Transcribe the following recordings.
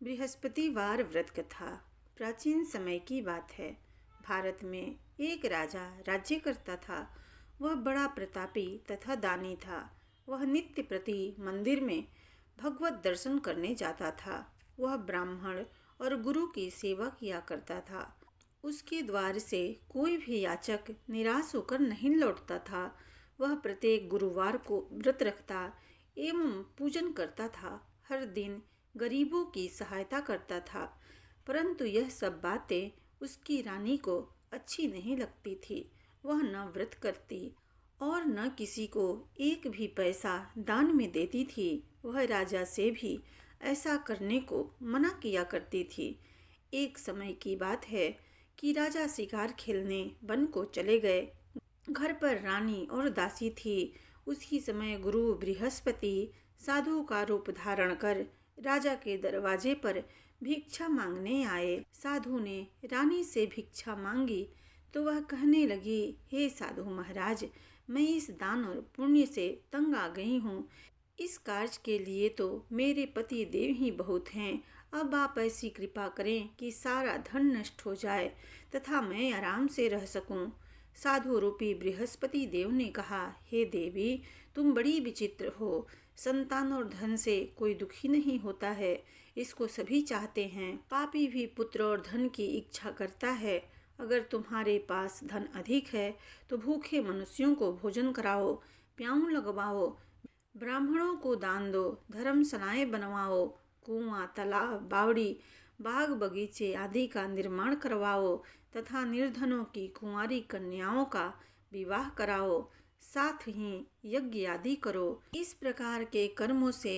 बृहस्पतिवार व्रत कथा। प्राचीन समय की बात है। भारत में एक राजा राज्य करता था। वह बड़ा प्रतापी तथा दानी था। वह नित्य प्रति मंदिर में भगवत दर्शन करने जाता था। वह ब्राह्मण और गुरु की सेवा किया करता था। उसके द्वार से कोई भी याचक निराश होकर नहीं लौटता था। वह प्रत्येक गुरुवार को व्रत रखता एवं पूजन करता था। हर दिन गरीबों की सहायता करता था। परंतु यह सब बातें उसकी रानी को अच्छी नहीं लगती थी। वह न व्रत करती और न किसी को एक भी पैसा दान में देती थी। वह राजा से भी ऐसा करने को मना किया करती थी। एक समय की बात है कि राजा शिकार खेलने वन को चले गए। घर पर रानी और दासी थी। उसी समय गुरु बृहस्पति साधु का रूप धारण कर राजा के दरवाजे पर भिक्षा मांगने आए। साधु ने रानी से भिक्षा मांगी तो वह कहने लगी, हे साधु महाराज, मैं इस दान और पुण्य से तंग आ गई हूँ। इस कार्य के लिए तो मेरे पति देव ही बहुत हैं। अब आप ऐसी कृपा करें कि सारा धन नष्ट हो जाए तथा मैं आराम से रह सकूं। साधु रूपी बृहस्पति देव ने कहा, हे देवी, तुम बड़ी विचित्र हो। संतान और धन से कोई दुखी नहीं होता है, इसको सभी चाहते हैं। पापी भी पुत्र और धन की इच्छा करता है। अगर तुम्हारे पास धन अधिक है तो भूखे मनुष्यों को भोजन कराओ, प्याऊ लगवाओ, ब्राह्मणों को दान दो, धर्मशालाएं बनवाओ, कुआं, तालाब, बावड़ी, बाग बगीचे आदि का निर्माण करवाओ तथा निर्धनों की कुंवारी कन्याओं का विवाह कराओ, साथ ही यज्ञ आदि करो। इस प्रकार के कर्मों से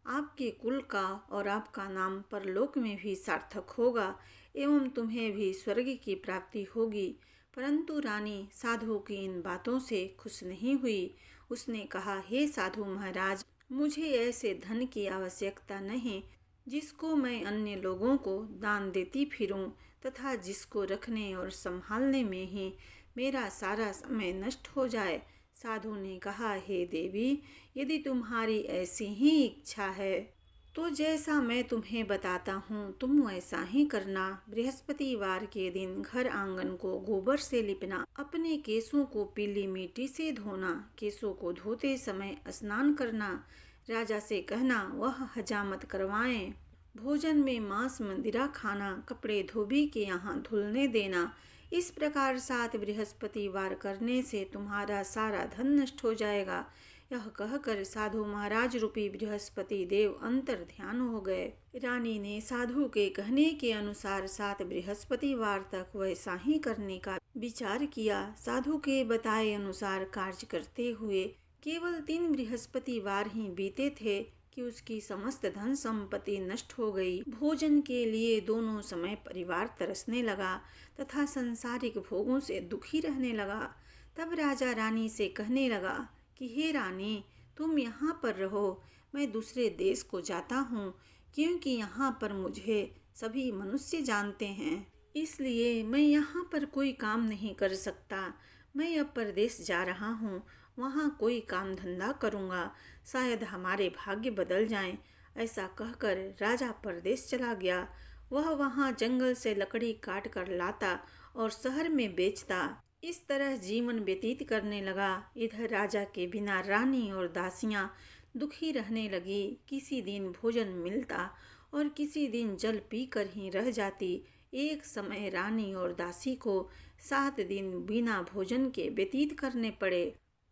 आपके कुल का और आपका नाम परलोक में भी सार्थक होगा एवं तुम्हें भी स्वर्ग की प्राप्ति होगी। परंतु रानी साधु की इन बातों से खुश नहीं हुई। उसने कहा, हे साधु महाराज, मुझे ऐसे धन की आवश्यकता नहीं जिसको मैं अन्य लोगों को दान देती फिरूं तथा जिसको रखने और संभालने में ही मेरा सारा समय नष्ट हो जाए। साधु ने कहा, हे देवी, यदि तुम्हारी ऐसी ही इच्छा है तो जैसा मैं तुम्हें बताता हूँ तुम वैसा ही करना। बृहस्पतिवार के दिन घर आंगन को गोबर से लिपना, अपने केसों को पीली मिट्टी से धोना, केसों को धोते समय स्नान करना, राजा से कहना वह हजामत करवाएं, भोजन में मांस मंदिरा खाना, कपड़े धोबी के यहाँ धुलने देना। इस प्रकार 7 बृहस्पतिवार करने से तुम्हारा सारा धन नष्ट हो जाएगा। यह कहकर साधु महाराज रूपी बृहस्पति देव अंतर ध्यान हो गए। रानी ने साधु के कहने के अनुसार 7 बृहस्पतिवार तक वैसा ही करने का विचार किया। साधु के बताए अनुसार कार्य करते हुए केवल 3 बृहस्पतिवार ही बीते थे कि उसकी समस्त धन संपत्ति नष्ट हो गई। भोजन के लिए दोनों समय परिवार तरसने लगा तथा संसारिक भोगों से दुखी रहने लगा। तब राजा रानी से कहने लगा कि हे रानी, तुम यहाँ पर रहो, मैं दूसरे देश को जाता हूँ, क्योंकि यहाँ पर मुझे सभी मनुष्य जानते हैं, इसलिए मैं यहाँ पर कोई काम नहीं कर सकता। मैं अब परदेश जा रहा हूँ, वहाँ कोई काम धंधा करूँगा, शायद हमारे भाग्य बदल जाएं। ऐसा कहकर राजा परदेश चला गया। वह वहाँ जंगल से लकड़ी काट कर लाता और शहर में बेचता। इस तरह जीवन व्यतीत करने लगा। इधर राजा के बिना रानी और दासियां दुखी रहने लगी। किसी दिन भोजन मिलता और किसी दिन जल पीकर ही रह जाती। एक समय रानी और दासी को 7 दिन बिना भोजन के व्यतीत करने पड़े।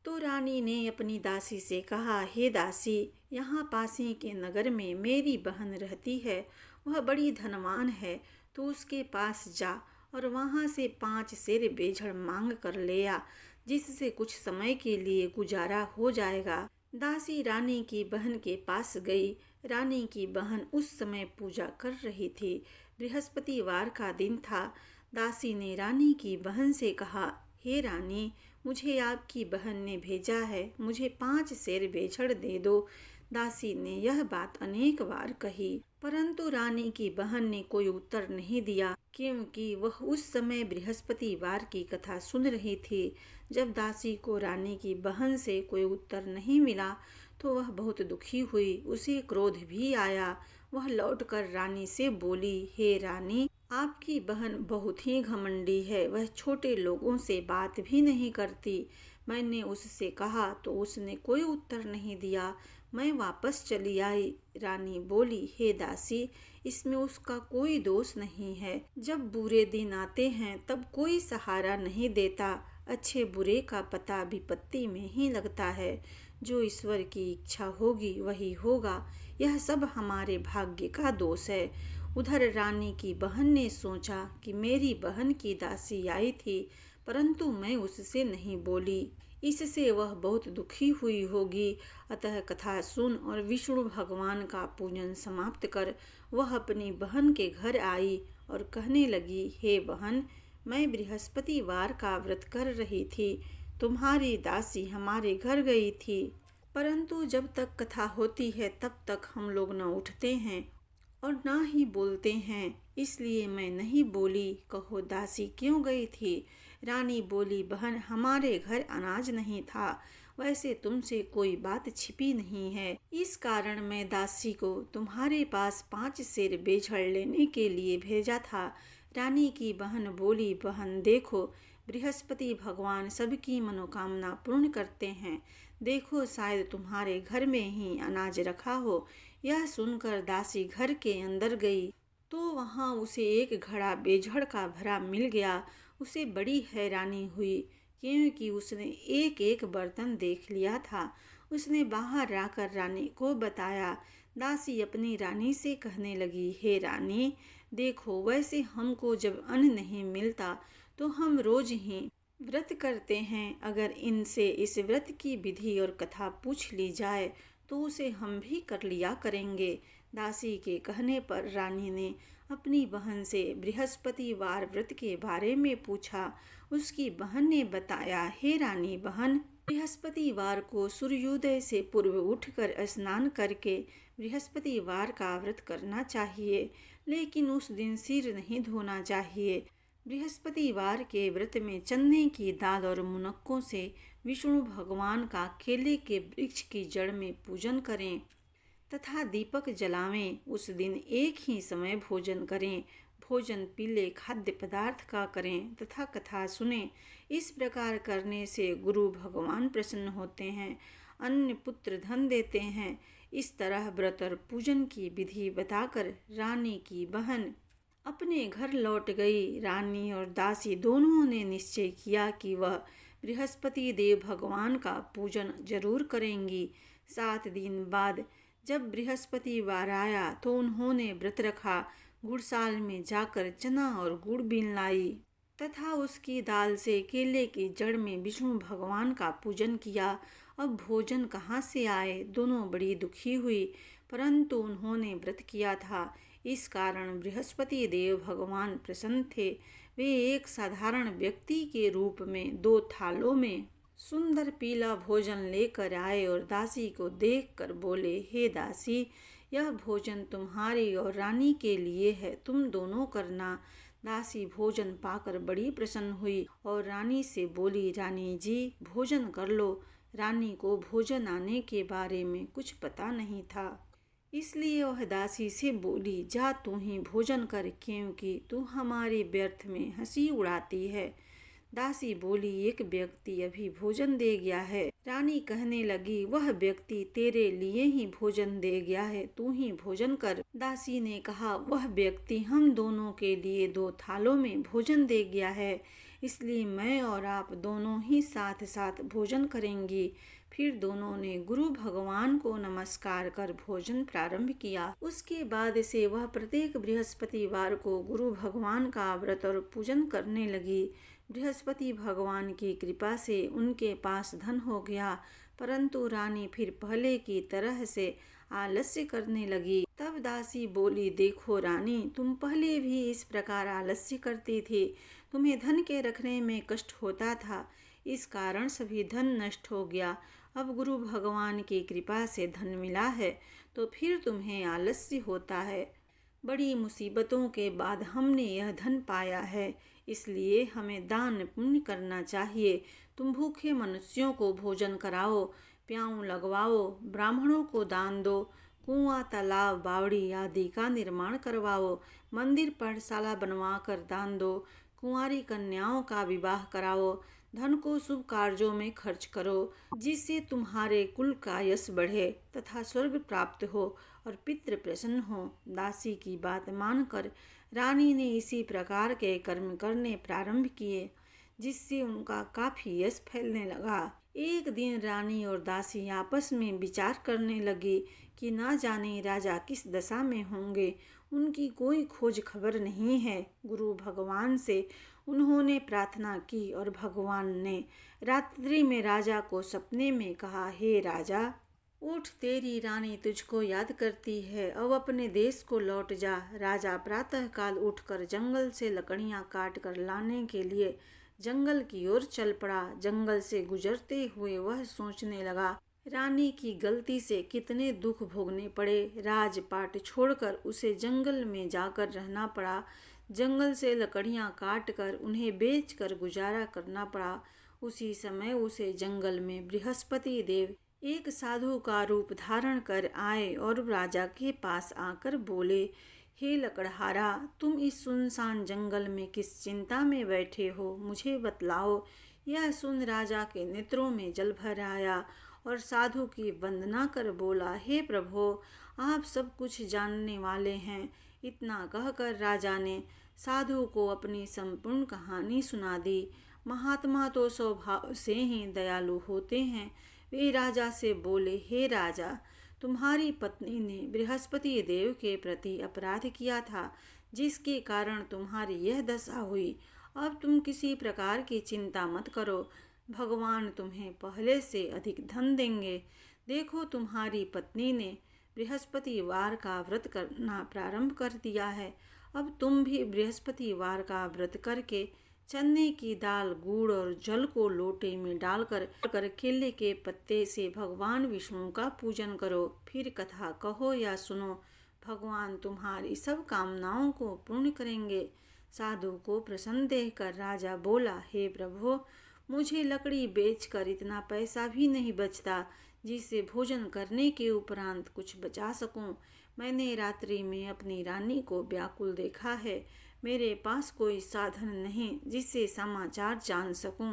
तो रानी ने अपनी दासी से कहा, हे दासी, यहाँ पास ही के नगर में मेरी बहन रहती है, वह बड़ी धनवान है, तो उसके पास जा और वहाँ से 5 सेर बेझड़ मांग कर ले आ, जिससे कुछ समय के लिए गुजारा हो जाएगा। दासी रानी की बहन के पास गई। रानी की बहन उस समय पूजा कर रही थी। बृहस्पतिवार का दिन था। दासी ने रानी की बहन से कहा, हे रानी, मुझे आपकी बहन ने भेजा है, मुझे 5 सेर बेझड़ दे दो। दासी ने यह बात अनेक बार कही, परंतु रानी की बहन ने कोई उत्तर नहीं दिया, क्योंकि वह उस समय बृहस्पतिवार की कथा सुन रही थी। जब दासी को रानी की बहन से कोई उत्तर नहीं मिला तो वह बहुत दुखी हुई। उसे क्रोध भी आया। वह लौटकर रानी से बोली, हे रानी, आपकी बहन बहुत ही घमंडी है। वह छोटे लोगों से बात भी नहीं करती। मैंने उससे कहा तो उसने कोई उत्तर नहीं दिया। मैं वापस चली आई। रानी बोली, हे दासी, इसमें उसका कोई दोष नहीं है। जब बुरे दिन आते हैं तब कोई सहारा नहीं देता। अच्छे बुरे का पता विपत्ति में ही लगता है। जो ईश्वर की इच्छा होगी वही होगा। यह सब हमारे भाग्य का दोष है। उधर रानी की बहन ने सोचा कि मेरी बहन की दासी आई थी, परंतु मैं उससे नहीं बोली। इससे वह बहुत दुखी हुई होगी। अतः कथा सुन और विष्णु भगवान का पूजन समाप्त कर वह अपनी बहन के घर आई और कहने लगी, हे बहन, मैं बृहस्पतिवार का व्रत कर रही थी। तुम्हारी दासी हमारे घर गई थी, परंतु जब तक कथा होती है तब तक हम लोग न उठते हैं और ना ही बोलते हैं, इसलिए मैं नहीं बोली। कहो दासी क्यों गई थी? रानी बोली, बहन, हमारे घर अनाज नहीं था। वैसे तुमसे कोई बात छिपी नहीं है। इस कारण मैं दासी को तुम्हारे पास 5 सेर बेझड़ लेने के लिए भेजा था। रानी की बहन बोली, बहन देखो, बृहस्पति भगवान सबकी मनोकामना पूर्ण करते हैं। देखो, शायद तुम्हारे घर में ही अनाज रखा हो। यह सुनकर दासी घर के अंदर गई तो वहाँ उसे एक घड़ा बेझड़ का भरा मिल गया। उसे बड़ी हैरानी हुई क्योंकि उसने एक एक बर्तन देख लिया था। उसने बाहर आकर रानी को बताया। दासी अपनी रानी से कहने लगी, हे रानी, देखो, वैसे हमको जब अन्न नहीं मिलता तो हम रोज ही व्रत करते हैं। अगर इनसे इस व्रत की विधि और कथा पूछ ली जाए तो उसे हम भी कर लिया करेंगे। दासी के कहने पर रानी ने अपनी बहन से बृहस्पतिवार व्रत के बारे में पूछा। उसकी बहन ने बताया, हे रानी बहन, बृहस्पतिवार को सूर्योदय से पूर्व उठकर स्नान करके बृहस्पतिवार का व्रत करना चाहिए, लेकिन उस दिन सिर नहीं धोना चाहिए। बृहस्पतिवार के व्रत में चने की दाल और मुनक्कों से विष्णु भगवान का केले के वृक्ष की जड़ में पूजन करें तथा दीपक जलावें। उस दिन एक ही समय भोजन करें। भोजन पीले खाद्य पदार्थ का करें तथा कथा सुने। इस प्रकार करने से गुरु भगवान प्रसन्न होते हैं, अन्न पुत्र धन देते हैं। इस तरह व्रत और पूजन की विधि बताकर रानी की बहन अपने घर लौट गई। रानी और दासी दोनों ने निश्चय किया कि वह बृहस्पति देव भगवान का पूजन जरूर करेंगी। 7 दिन बाद जब बृहस्पतिवार आया तो उन्होंने व्रत रखा। गुड़साल में जाकर चना और गुड़ बीन लाई तथा उसकी दाल से केले की जड़ में विष्णु भगवान का पूजन किया। अब भोजन कहाँ से आए? दोनों बड़ी दुखी हुई, परंतु उन्होंने व्रत किया था, इस कारण बृहस्पति देव भगवान प्रसन्न थे। वे एक साधारण व्यक्ति के रूप में 2 थालों में सुंदर पीला भोजन लेकर आए और दासी को देखकर बोले, हे दासी, यह भोजन तुम्हारी और रानी के लिए है, तुम दोनों करना। दासी भोजन पाकर बड़ी प्रसन्न हुई और रानी से बोली, रानी जी, भोजन कर लो। रानी को भोजन आने के बारे में कुछ पता नहीं था, इसलिए वह दासी से बोली, जा तू ही भोजन कर, क्योंकि तू हमारी व्यर्थ में हंसी उड़ाती है। दासी बोली, एक व्यक्ति अभी भोजन दे गया है। रानी कहने लगी, वह व्यक्ति तेरे लिए ही भोजन दे गया है, तू ही भोजन कर। दासी ने कहा, वह व्यक्ति हम दोनों के लिए 2 थालों में भोजन दे गया है, इसलिए मैं और आप दोनों ही साथ साथ भोजन करेंगी। फिर दोनों ने गुरु भगवान को नमस्कार कर भोजन प्रारंभ किया। उसके बाद से वह प्रत्येक बृहस्पतिवार को गुरु भगवान का व्रत और पूजन करने लगी। बृहस्पति भगवान की कृपा से उनके पास धन हो गया, परंतु रानी फिर पहले की तरह से आलस्य करने लगी। तब दासी बोली, देखो रानी, तुम पहले भी इस प्रकार आलस्य करती थी। तुम्हें धन के रखने में कष्ट होता था, इस कारण सभी धन नष्ट हो गया। अब गुरु भगवान की कृपा से धन मिला है तो फिर तुम्हें आलस्य होता है। बड़ी मुसीबतों के बाद हमने यह धन पाया है, इसलिए हमें दान पुण्य करना चाहिए। तुम भूखे मनुष्यों को भोजन कराओ, प्याऊ लगवाओ, ब्राह्मणों को दान दो, कुआं, तालाब, बावड़ी आदि का निर्माण करवाओ। मंदिर, पाठशाला बनवाकर दान दो। कुंवारी कन्याओं का विवाह कराओ। धन को शुभ कार्यों में खर्च करो, जिससे तुम्हारे कुल का यश बढ़े तथा स्वर्ग प्राप्त हो और पितृ प्रसन्न हो। दासी की बात मानकर रानी ने इसी प्रकार के कर्म करने प्रारंभ किए, जिससे उनका काफी यश फैलने लगा। एक दिन रानी और दासी आपस में विचार करने लगी कि ना जाने राजा किस दशा में होंगे, उनकी कोई खोज खबर नहीं है। गुरु भगवान से उन्होंने प्रार्थना की और भगवान ने रात्रि में राजा को सपने में कहा, हे राजा, उठ, तेरी रानी तुझको याद करती है, अब अपने देश को लौट जा। राजा प्रातःकाल उठकर जंगल से लकड़ियां काट कर लाने के लिए जंगल की ओर चल पड़ा। जंगल से गुजरते हुए वह सोचने लगा, रानी की गलती से कितने दुख भोगने पड़े। राजपाट छोड़कर उसे जंगल में जाकर रहना पड़ा। जंगल से लकड़ियां काट कर उन्हें बेचकर गुजारा करना पड़ा। उसी समय उसे जंगल में बृहस्पति देव एक साधु का रूप धारण कर आए और राजा के पास आकर बोले, हे लकड़हारा, तुम इस सुनसान जंगल में किस चिंता में बैठे हो, मुझे बतलाओ। यह सुन राजा के नेत्रों में जल भर आया और साधु की वंदना कर बोला, हे प्रभो, आप सब कुछ जानने वाले हैं। इतना कहकर राजा ने साधु को अपनी संपूर्ण कहानी सुना दी। महात्मा तो स्वभाव से ही दयालु होते हैं। वे राजा से बोले, हे राजा, तुम्हारी पत्नी ने बृहस्पति देव के प्रति अपराध किया था, जिसके कारण तुम्हारी यह दशा हुई। अब तुम किसी प्रकार की चिंता मत करो, भगवान तुम्हें पहले से अधिक धन देंगे। देखो, तुम्हारी पत्नी ने बृहस्पतिवार का व्रत करना प्रारंभ कर दिया है। अब तुम भी बृहस्पतिवार का व्रत करके चने की दाल, गुड़ और जल को लोटे में डालकर केले के पत्ते से भगवान विष्णु का पूजन करो। फिर कथा कहो या सुनो, भगवान तुम्हारी सब कामनाओं को पूर्ण करेंगे। साधु को प्रसन्न देखकर राजा बोला, हे प्रभु, मुझे लकड़ी बेचकर इतना पैसा भी नहीं बचता जिससे भोजन करने के उपरांत कुछ बचा सकूं। मैंने रात्रि में अपनी रानी को व्याकुल देखा है। मेरे पास कोई साधन नहीं जिससे समाचार जान सकूं।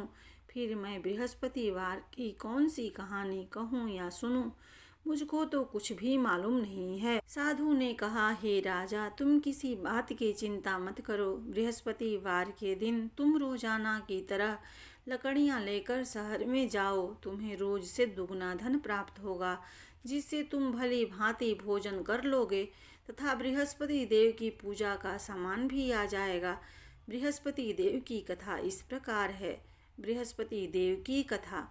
फिर मैं बृहस्पतिवार की कौन सी कहानी कहूं या सुनूं, मुझको तो कुछ भी मालूम नहीं है। साधु ने कहा, हे राजा, तुम किसी बात की चिंता मत करो। बृहस्पतिवार के दिन तुम रोजाना की तरह लकड़ियां लेकर शहर में जाओ। तुम्हें रोज से दुगना धन प्राप्त होगा, जिससे तुम भली भांति भोजन कर लोगे तथा बृहस्पति देव की पूजा का सामान भी आ जाएगा। बृहस्पति देव की कथा इस प्रकार है। बृहस्पति देव की कथा।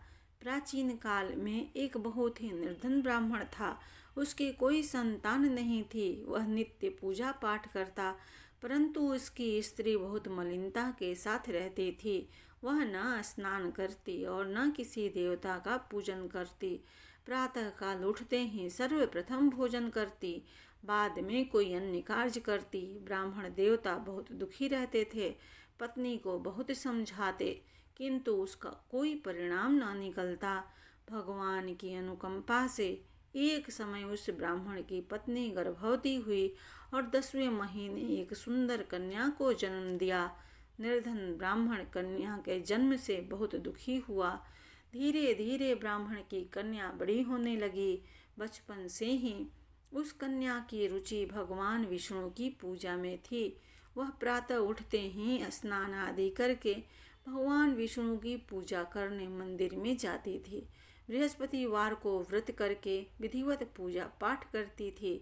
प्राचीन काल में एक बहुत ही निर्धन ब्राह्मण था। उसके कोई संतान नहीं थी। वह नित्य पूजा पाठ करता, परंतु उसकी स्त्री बहुत मलिनता के साथ रहती थी। वह न स्नान करती और न किसी देवता का पूजन करती। प्रातःकाल उठते ही सर्वप्रथम भोजन करती, बाद में कोई अन्य कार्य करती। ब्राह्मण देवता बहुत दुखी रहते थे। पत्नी को बहुत समझाते, किंतु उसका कोई परिणाम न निकलता। भगवान की अनुकंपा से एक समय उस ब्राह्मण की पत्नी गर्भवती हुई और 10वें महीने एक सुंदर कन्या को जन्म दिया। निर्धन ब्राह्मण कन्या के जन्म से बहुत दुखी हुआ। धीरे धीरे ब्राह्मण की कन्या बड़ी होने लगी। बचपन से ही उस कन्या की रुचि भगवान विष्णु की पूजा में थी। वह प्रातः उठते ही स्नान आदि करके भगवान विष्णु की पूजा करने मंदिर में जाती थी। बृहस्पतिवार को व्रत करके विधिवत पूजा पाठ करती थी।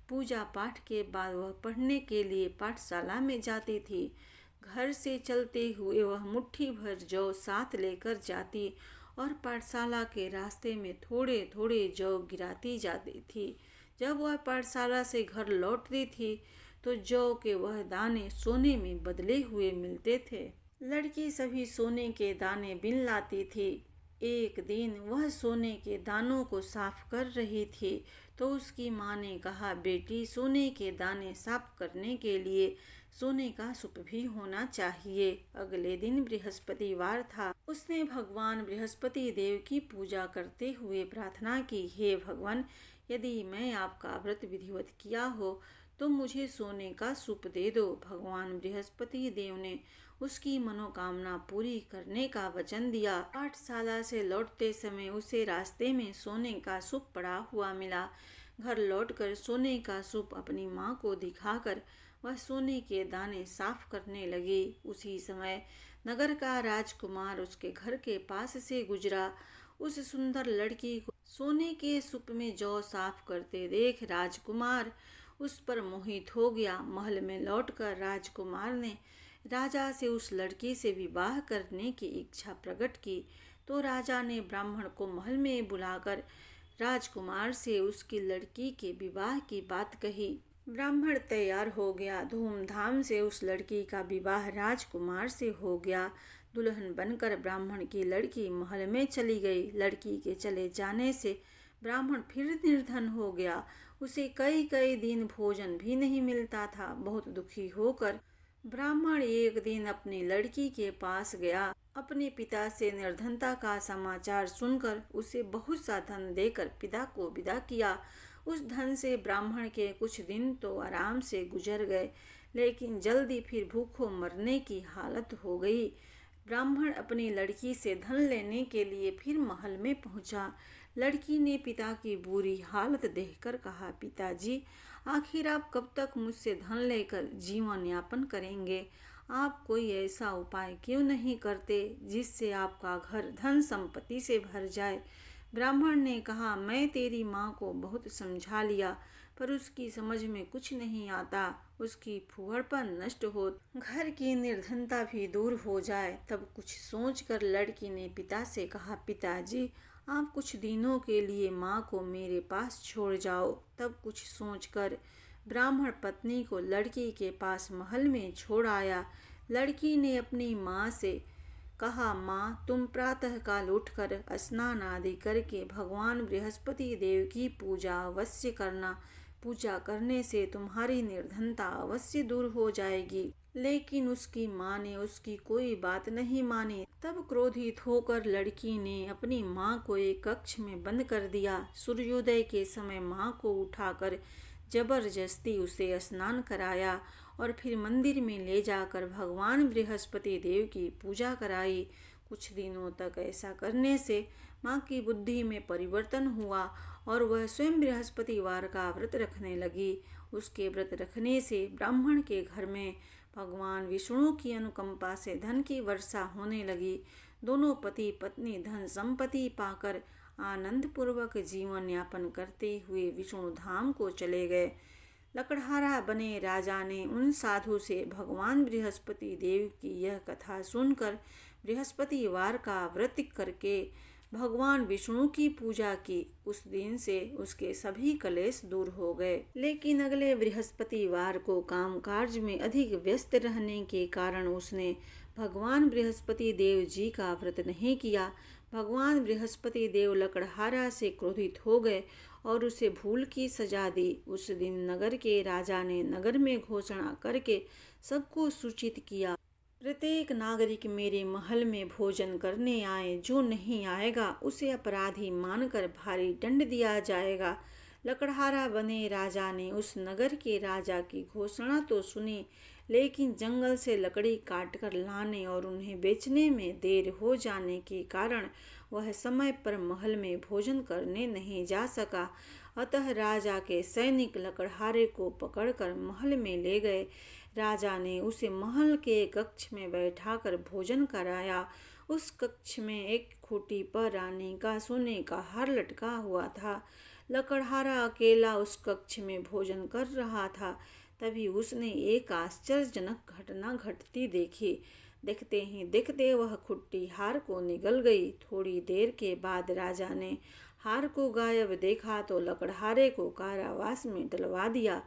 पूजा पाठ के बाद वह पढ़ने के लिए पाठशाला में जाती थी। घर से चलते हुए वह मुट्ठी भर जौ साथ लेकर जाती और पाठशाला के रास्ते में थोड़े थोड़े जौ गिराती जाती थी। जब वह पाठशाला से घर लौटती थी तो जौ के वह दाने सोने में बदले हुए मिलते थे। लड़की सभी सोने के दाने बिन लाती थी। एक दिन वह सोने के दानों को साफ कर रही थी तो उसकी माँ ने कहा, बेटी, सोने के दाने साफ करने के लिए सोने का सुप भी होना चाहिए। अगले दिन बृहस्पतिवार था। उसने भगवान बृहस्पति देव की पूजा करते हुए प्रार्थना की, हे भगवान, यदि मैं आपका व्रत विधिवत किया हो तो मुझे सोने का सूप दे दो। भगवान बृहस्पति देव ने उसकी मनोकामना पूरी करने का वचन दिया। पाठशाला से लौटते समय उसे रास्ते में सोने का सूप पड़ा हुआ मिला। घर लौटकर सोने का सूप अपनी माँ को दिखाकर वह सोने के दाने साफ करने लगी। उसी समय नगर का राजकुमार उसके घर के पास से गुजरा। उस सुंदर लड़की को सोने के सूप में जौ साफ करते देख राजकुमार उस पर मोहित हो गया। महल में लौटकर राजकुमार ने राजा से उस लड़की से विवाह करने की इच्छा प्रकट की। तो राजा ने ब्राह्मण को महल में बुलाकर राजकुमार से उसकी लड़की के विवाह की बात कही। ब्राह्मण तैयार हो गया। धूमधाम से उस लड़की का विवाह राजकुमार से हो गया। दुल्हन बनकर ब्राह्मण की लड़की महल में चली गई। लड़की के चले जाने से ब्राह्मण फिर निर्धन हो गया। उसे कई कई दिन भोजन भी नहीं मिलता था। बहुत दुखी होकर ब्राह्मण एक दिन अपनी लड़की के पास गया। अपने पिता से निर्धनता का समाचार सुनकर उसे बहुत सा धन देकर पिता को विदा किया। उस धन से ब्राह्मण के कुछ दिन तो आराम से गुजर गए, लेकिन जल्दी फिर भूखों मरने की हालत हो गई। ब्राह्मण अपनी लड़की से धन लेने के लिए फिर महल में पहुंचा। लड़की ने पिता की बुरी हालत देखकर कहा, पिताजी, आखिर आप कब तक मुझसे धन लेकर जीवन यापन करेंगे? आप कोई ऐसा उपाय क्यों नहीं करते जिससे आपका घर धन संपत्ति से भर जाए? ब्राह्मण ने कहा, मैं तेरी माँ को बहुत समझा लिया, पर उसकी समझ में कुछ नहीं आता। उसकी फूहड़पन नष्ट हो, घर की निर्धनता भी दूर हो जाए, तब कुछ सोचकर लड़की ने पिता से कहा, पिताजी, आप कुछ दिनों के लिए माँ को मेरे पास छोड़ जाओ। तब कुछ सोचकर ब्राह्मण पत्नी को लड़की के पास महल में छोड़ आया। लड़की ने अपनी माँ से कहा, माँ, तुम प्रातःकाल उठकर स्नान आदि करके भगवान बृहस्पति देव की पूजा अवश्य करना। पूजा करने से तुम्हारी निर्धनता अवश्य दूर हो जाएगी। लेकिन उसकी माँ ने उसकी कोई बात नहीं मानी। तब क्रोधित होकर लड़की ने अपनी माँ को एक कक्ष में बंद कर दिया। सूर्योदय के समय माँ को उठाकर जबरदस्ती उसे स्नान कराया और फिर मंदिर में ले जाकर भगवान बृहस्पति देव की पूजा कराई। कुछ दिनों तक ऐसा करने से माँ की बुद्धि में परिवर्तन हुआ और वह स्वयं बृहस्पतिवार का व्रत रखने लगी। उसके व्रत रखने से ब्राह्मण के घर में भगवान विष्णु की अनुकंपा से धन की वर्षा होने लगी। दोनों पति पत्नी धन संपत्ति पाकर आनंद पूर्वक जीवन यापन करते हुए विष्णु धाम को चले गए। लकड़हारा बने राजा ने उन साधु से भगवान बृहस्पति देव की यह कथा सुनकर बृहस्पतिवार का व्रत करके भगवान विष्णु की पूजा की। उस दिन से उसके सभी कलेश दूर हो गए। लेकिन अगले बृहस्पतिवार को कामकाज में अधिक व्यस्त रहने के कारण उसने भगवान बृहस्पति देव जी का व्रत नहीं किया। भगवान बृहस्पति देव लकड़हारा से क्रोधित हो गए और उसे भूल की सजा दी। उस दिन नगर के राजा ने नगर में घोषणा करके सबको सूचित किया, प्रत्येक नागरिक मेरे महल में भोजन करने आए। जो नहीं आएगा उसे अपराधी मानकर भारी दंड दिया जाएगा। लकड़हारा बने राजा ने उस नगर के राजा की घोषणा तो सुनी, लेकिन जंगल से लकड़ी काटकर लाने और उन्हें बेचने में देर हो जाने के कारण वह समय पर महल में भोजन करने नहीं जा सका। अतः राजा के सैनिक लकड़हारे को पकड़कर महल में ले गए। राजा ने उसे महल के कक्ष में बैठाकर भोजन कराया। उस कक्ष में एक खूंटी पर रानी का सोने का हार लटका हुआ था। लकड़हारा अकेला उस कक्ष में भोजन कर रहा था। तभी उसने एक आश्चर्यजनक घटना घटती देखी। देखते ही देखते वह खुट्टी हार को निगल गई। थोड़ी देर के बाद राजा ने हार को गायब देखा तो लकड़हारे को कारावास में डलवा दिया।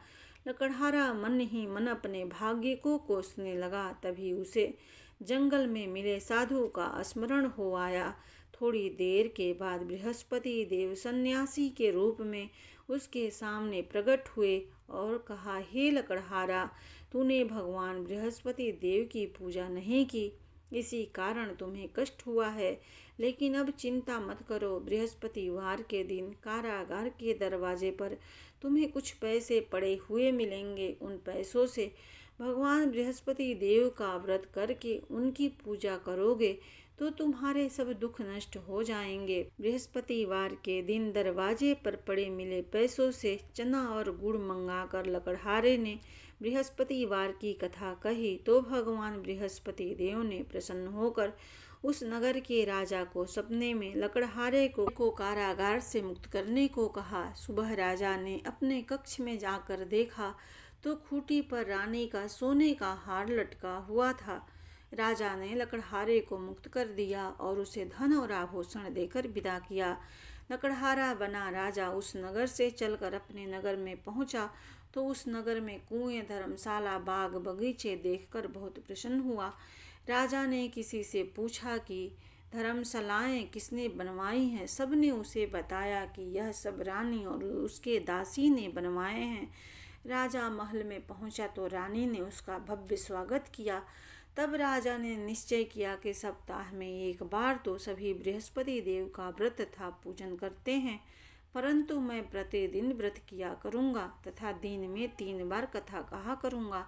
लकड़हारा मन ही मन अपने भाग्य को कोसने लगा। तभी उसे जंगल में मिले साधु का स्मरण हो आया। थोड़ी देर के बाद बृहस्पति देव सन्यासी के रूप में उसके सामने प्रकट हुए और कहा, हे लकड़हारा, तूने भगवान बृहस्पति देव की पूजा नहीं की, इसी कारण तुम्हें कष्ट हुआ है। लेकिन अब चिंता मत करो, बृहस्पतिवार के दिन कारागार के दरवाजे पर तुम्हें कुछ पैसे पड़े हुए मिलेंगे। उन पैसों से भगवान बृहस्पति देव का व्रत करके उनकी पूजा करोगे तो तुम्हारे सब दुख नष्ट हो जाएंगे। बृहस्पतिवार के दिन दरवाजे पर पड़े मिले पैसों से चना और गुड़ मंगाकर लकड़हारे ने बृहस्पतिवार की कथा कही तो भगवान बृहस्पति देव ने प्रसन्न होकर उस नगर के राजा को सपने में लकड़हारे को कारागार से मुक्त करने को कहा। सुबह राजा ने अपने कक्ष में जाकर देखा तो खूंटी पर रानी का सोने का हार लटका हुआ था। राजा ने लकड़हारे को मुक्त कर दिया और उसे धन और आभूषण देकर विदा किया। लकड़हारा बना राजा उस नगर से चलकर अपने नगर में पहुंचा तो उस नगर में कुएं, धर्मशाला, बाग बगीचे देखकर बहुत प्रसन्न हुआ। राजा ने किसी से पूछा कि धर्मशालाएं किसने बनवाई हैं। सबने उसे बताया कि यह सब रानी और उसके दासी ने बनवाए हैं। राजा महल में पहुंचा तो रानी ने उसका भव्य स्वागत किया। तब राजा ने निश्चय किया कि सप्ताह में एक बार तो सभी बृहस्पति देव का व्रत तथा पूजन करते हैं, परंतु मैं प्रतिदिन व्रत किया करूँगा तथा दिन में 3 बार कथा कहा करूँगा।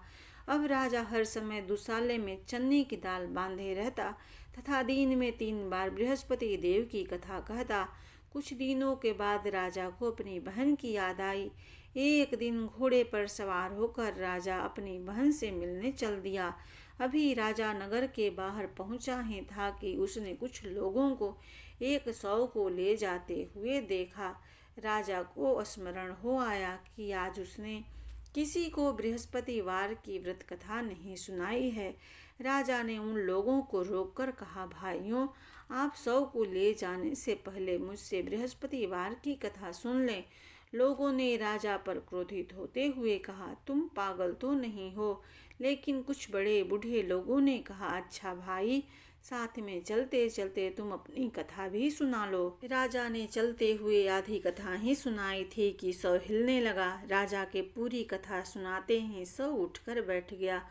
अब राजा हर समय दुशाले में चने की दाल बांधे रहता तथा दिन में 3 बार बृहस्पति देव की कथा कहता। कुछ दिनों के बाद राजा को अपनी बहन की याद आई। एक दिन घोड़े पर सवार होकर राजा अपनी बहन से मिलने चल दिया। अभी राजा नगर के बाहर पहुंचा ही था कि उसने कुछ लोगों को एक शव को ले जाते हुए देखा। राजा को स्मरण हो आया कि आज उसने किसी को बृहस्पतिवार की व्रत कथा नहीं सुनाई है। राजा ने उन लोगों को रोककर कहा, भाइयों, आप शव को ले जाने से पहले मुझसे बृहस्पतिवार की कथा सुन लें। लोगों ने राजा पर क्रोधित होते हुए कहा, तुम पागल तो नहीं हो। लेकिन कुछ बड़े बूढ़े लोगों ने कहा, अच्छा भाई, साथ में चलते चलते तुम अपनी कथा भी सुना लो। राजा ने चलते हुए आधी कथा ही सुनाई थी कि शव हिलने लगा। राजा के पूरी कथा सुनाते ही शव उठकर बैठ गया।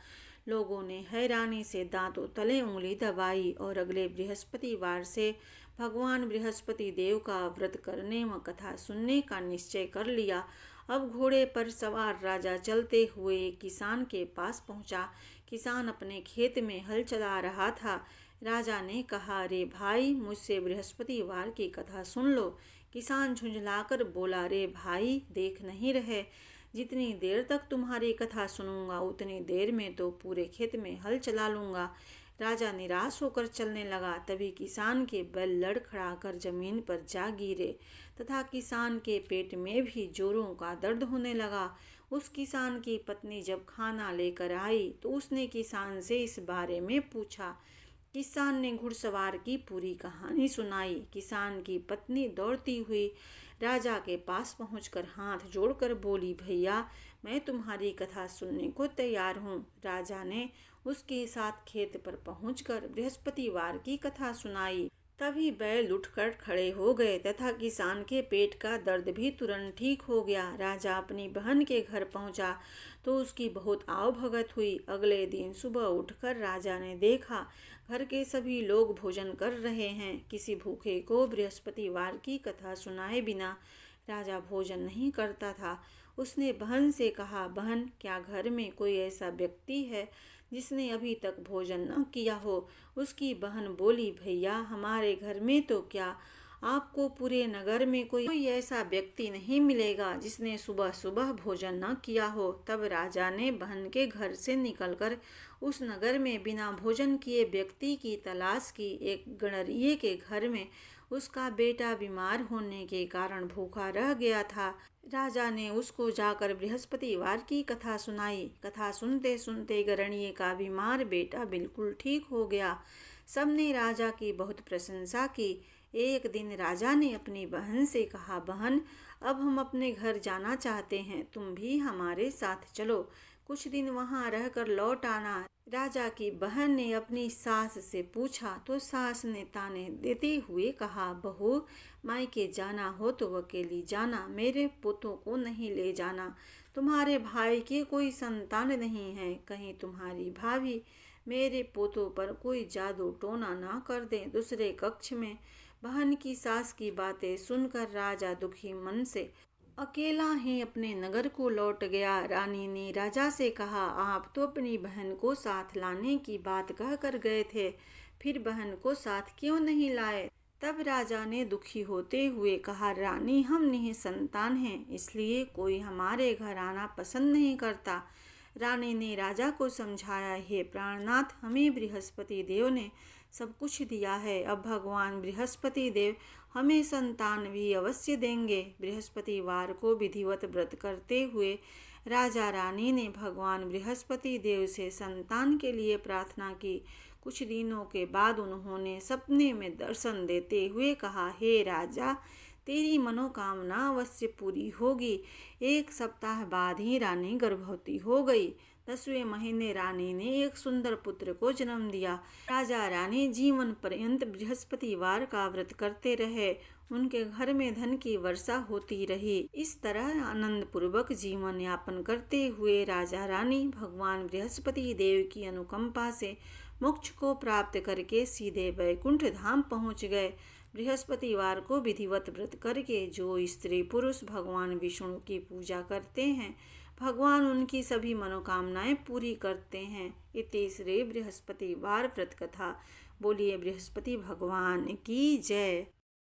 लोगों ने हैरानी से दांतों तले उंगली दबाई और अगले बृहस्पतिवार से भगवान बृहस्पति देव का व्रत करने व कथा सुनने का निश्चय कर लिया। अब घोड़े पर सवार राजा चलते हुए एक किसान के पास पहुंचा। किसान अपने खेत में हल चला रहा था। राजा ने कहा, रे भाई, मुझसे बृहस्पतिवार की कथा सुन लो। किसान झुंझलाकर बोला, रे भाई, देख नहीं रहे, जितनी देर तक तुम्हारी कथा सुनूंगा उतनी देर में तो पूरे खेत में हल चला लूँगा। राजा निराश होकर चलने लगा। तभी किसान के बैल लड़खड़ाकर जमीन पर जा गिरे तथा किसान के पेट में भी जोरों का दर्द होने लगा। उस किसान की पत्नी जब खाना लेकर आई तो उसने किसान से इस बारे में पूछा। किसान ने घुड़सवार की पूरी कहानी सुनाई। किसान की पत्नी दौड़ती हुई राजा के पास पहुंचकर हाथ जोड़कर बोली, भैया, मैं तुम्हारी कथा सुनने को तैयार हूँ। राजा ने उसके साथ खेत पर पहुंचकर बृहस्पतिवार की कथा सुनाई। तभी बैल उठकर खड़े हो गए तथा किसान के पेट का दर्द भी तुरंत ठीक हो गया। राजा अपनी बहन के घर पहुंचा तो उसकी बहुत आवभगत हुई। अगले दिन सुबह उठकर राजा ने देखा घर के सभी लोग भोजन कर रहे हैं। किसी भूखे को बृहस्पतिवार की कथा सुनाए बिना राजा भोजन नहीं करता था। उसने बहन से कहा, बहन, क्या घर में कोई ऐसा व्यक्ति है जिसने अभी तक भोजन न किया हो? उसकी बहन बोली, भैया, हमारे घर में तो क्या, आपको पूरे नगर में कोई ऐसा व्यक्ति नहीं मिलेगा जिसने सुबह सुबह भोजन न किया हो। तब राजा ने बहन के घर से निकलकर उस नगर में बिना भोजन किए व्यक्ति की तलाश की। एक गणरिये के घर में उसका बेटा बीमार होने के कारण भूखा रह गया था। राजा ने उसको जाकर बृहस्पतिवार की कथा सुनाई। कथा सुनते सुनते गणरिये का बीमार बेटा बिल्कुल ठीक हो गया। सबने राजा की बहुत प्रशंसा की। एक दिन राजा ने अपनी बहन से कहा, बहन, अब हम अपने घर जाना चाहते हैं, तुम भी हमारे साथ चलो, कुछ दिन वहाँ रहकर लौट आना। राजा की बहन ने अपनी सास से पूछा तो सास ने ताने देते हुए कहा, बहू, मायके जाना हो तो अकेली जाना, मेरे पोतों को नहीं ले जाना। तुम्हारे भाई के कोई संतान नहीं है, कहीं तुम्हारी भाभी मेरे पोतों पर कोई जादू टोना ना कर दे। दूसरे कक्ष में बहन की सास की बातें सुनकर राजा दुखी मन से अकेला ही अपने नगर को लौट गया। रानी ने राजा से कहा, आप तो अपनी बहन को साथ लाने की बात कह कर गए थे, फिर बहन को साथ क्यों नहीं लाए? तब राजा ने दुखी होते हुए कहा, रानी हम निसंतान हैं, इसलिए कोई हमारे घर आना पसंद नहीं करता। रानी ने राजा को समझाया, हे प्राणनाथ, हमें बृहस्पति देव ने सब कुछ दिया है, अब भगवान बृहस्पति देव हमें संतान भी अवश्य देंगे। बृहस्पतिवार को विधिवत व्रत करते हुए राजा रानी ने भगवान बृहस्पति देव से संतान के लिए प्रार्थना की। कुछ दिनों के बाद उन्होंने सपने में दर्शन देते हुए कहा, हे राजा, तेरी मनोकामना अवश्य पूरी होगी। 1 सप्ताह बाद ही रानी गर्भवती हो गई। 10वें महीने रानी ने एक सुंदर पुत्र को जन्म दिया। राजा रानी जीवन पर्यंत बृहस्पतिवार का व्रत करते रहे। उनके घर में धन की वर्षा होती रही। इस तरह आनंद पूर्वक जीवन यापन करते हुए राजा रानी भगवान बृहस्पति देव की अनुकंपा से मोक्ष को प्राप्त करके सीधे वैकुंठ धाम पहुँच गए। बृहस्पतिवार को विधिवत व्रत करके जो स्त्री पुरुष भगवान विष्णु की पूजा करते हैं, भगवान उनकी सभी मनोकामनाएं पूरी करते हैं। इति श्री बृहस्पतिवार व्रत कथा। बोलिए बृहस्पति भगवान की जय।